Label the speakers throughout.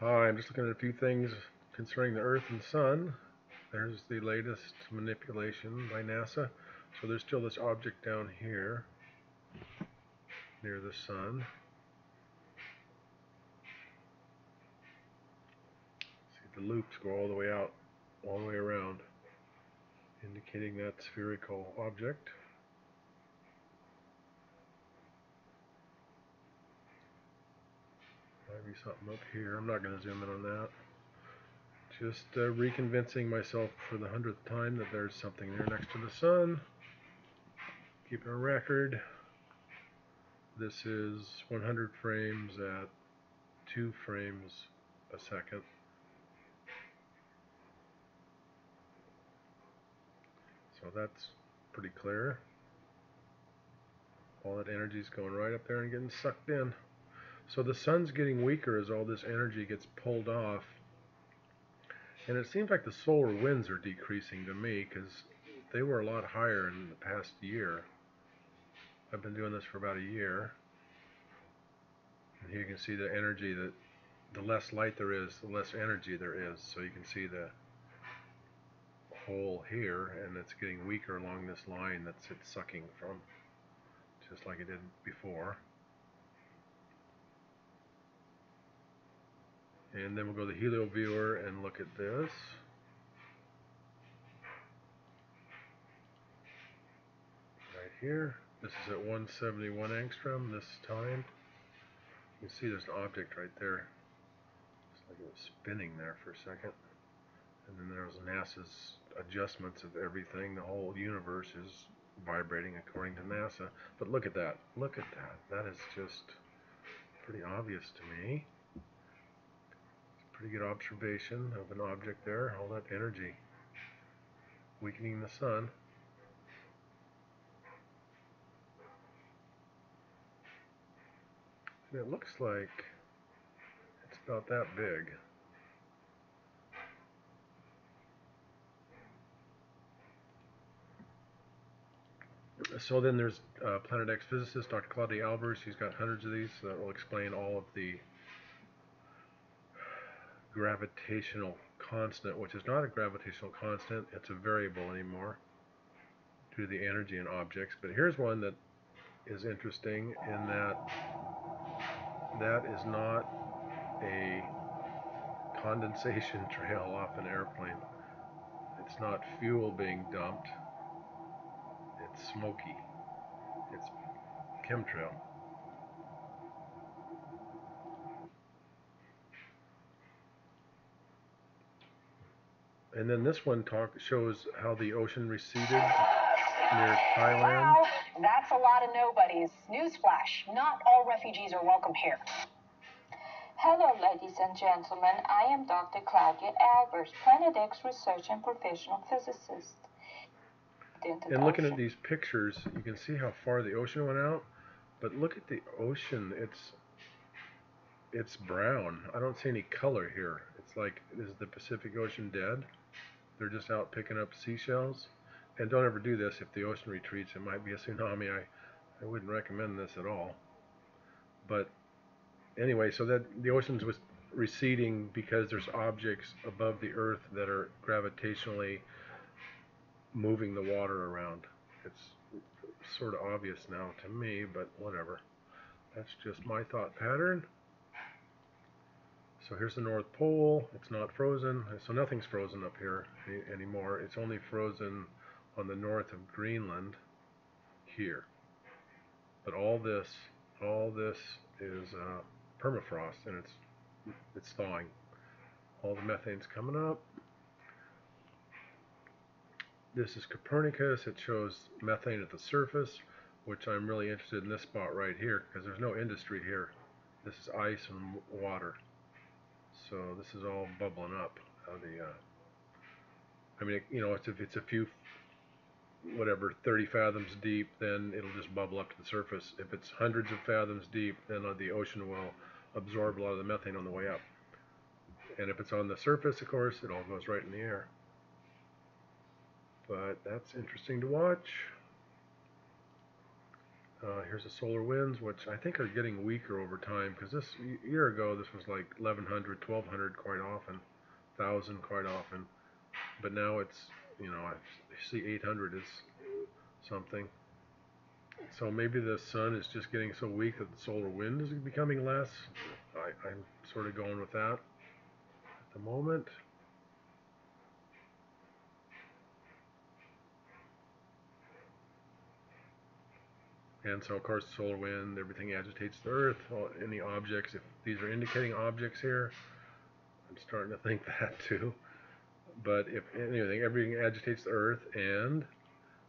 Speaker 1: Hi, I'm just looking at a few things concerning the Earth and Sun. There's the latest manipulation by NASA. So there's still this object down here near the Sun. See, the loops go all the way out, all the way around, indicating that spherical object. Might be something up here. I'm not going to zoom in on that. Just reconvincing myself for the 100th time that there's something there next to the Sun. Keeping a record. This is 100 frames at 2 frames a second. So that's pretty clear. All that energy is going right up there and getting sucked in. So the sun's getting weaker as all this energy gets pulled off. And it seems like the solar winds are decreasing to me because they were a lot higher in the past year. I've been doing this for about a year. And here you can see the energy that the less light there is, the less energy there is. So you can see the hole here, and it's getting weaker along this line that it's sucking from, just like it did before. And then we'll go to the Helio viewer and look at this. Right here. This is at 171 angstrom this time. You can see there's an object right there. It's like it was spinning there for a second. And then there's NASA's adjustments of everything. The whole universe is vibrating according to NASA. But look at that. Look at that. That is just pretty obvious to me. Pretty good observation of an object there. All that energy weakening the sun. And it looks like it's about that big. So then there's Planet X physicist Dr. Claudia Albers. She's got hundreds of these that will explain all of the gravitational constant, which is not a gravitational constant, it's a variable anymore due to the energy in objects. But here's one that is interesting in that that is not a condensation trail off an airplane. It's not fuel being dumped. It's smoky. It's chemtrail. And then this one shows how the ocean receded near Thailand.
Speaker 2: Wow, that's a lot of nobodies. Newsflash, not all refugees are welcome here.
Speaker 3: Hello, ladies and gentlemen. I am Dr. Claudia Albers, Planet X research and professional physicist.
Speaker 1: And looking at these pictures, you can see how far the ocean went out. But look at the ocean. It's brown. I don't see any color here. It's like, is the Pacific Ocean dead? They're just out picking up seashells. And don't ever do this. If the ocean retreats, it might be a tsunami. I wouldn't recommend this at all. But anyway, so that the oceans was receding because there's objects above the Earth that are gravitationally moving the water around. It's sort of obvious now to me, but whatever. That's just my thought pattern. So here's the North Pole. It's not frozen, so nothing's frozen up here anymore. It's only frozen on the north of Greenland here. But all this is permafrost, and it's thawing. All the methane's coming up. This is Copernicus. It shows methane at the surface, which I'm really interested in this spot right here because there's no industry here. This is ice and water. So this is all bubbling up out of the, I mean, you know, if it's a few, whatever, 30 fathoms deep, then it'll just bubble up to the surface. If it's hundreds of fathoms deep, then the ocean will absorb a lot of the methane on the way up. And if it's on the surface, of course, it all goes right in the air. But that's interesting to watch. Here's the solar winds, which I think are getting weaker over time, because this year ago this was like 1100, 1200 quite often, 1000 quite often, but now it's, you know, I see 800 is something. So maybe the sun is just getting so weak that the solar wind is becoming less. I'm sort of going with that at the moment. And so, of course, the solar wind, everything agitates the Earth. Any objects, if these are indicating objects here, I'm starting to think that too. But if anything, everything agitates the Earth, and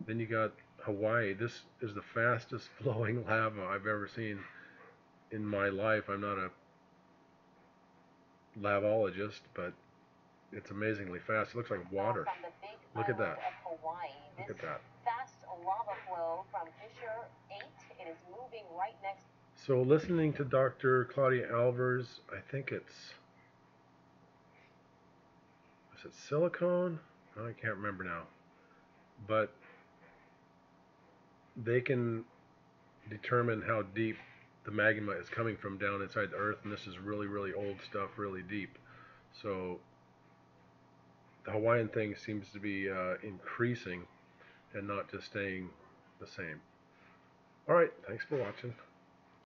Speaker 1: then you got Hawaii. This is the fastest flowing lava I've ever seen in my life. I'm not a lavologist, but it's amazingly fast. It looks like water. Look at that. Look at that.
Speaker 2: Fast lava flow from Fissure 8. It is moving right next.
Speaker 1: So listening to Dr. Claudia Albers, I think is it silicone? I can't remember now. But they can determine how deep the magma is coming from down inside the Earth, and this is really, really old stuff, really deep. So the Hawaiian thing seems to be increasing and not just staying the same. All right, thanks for watching.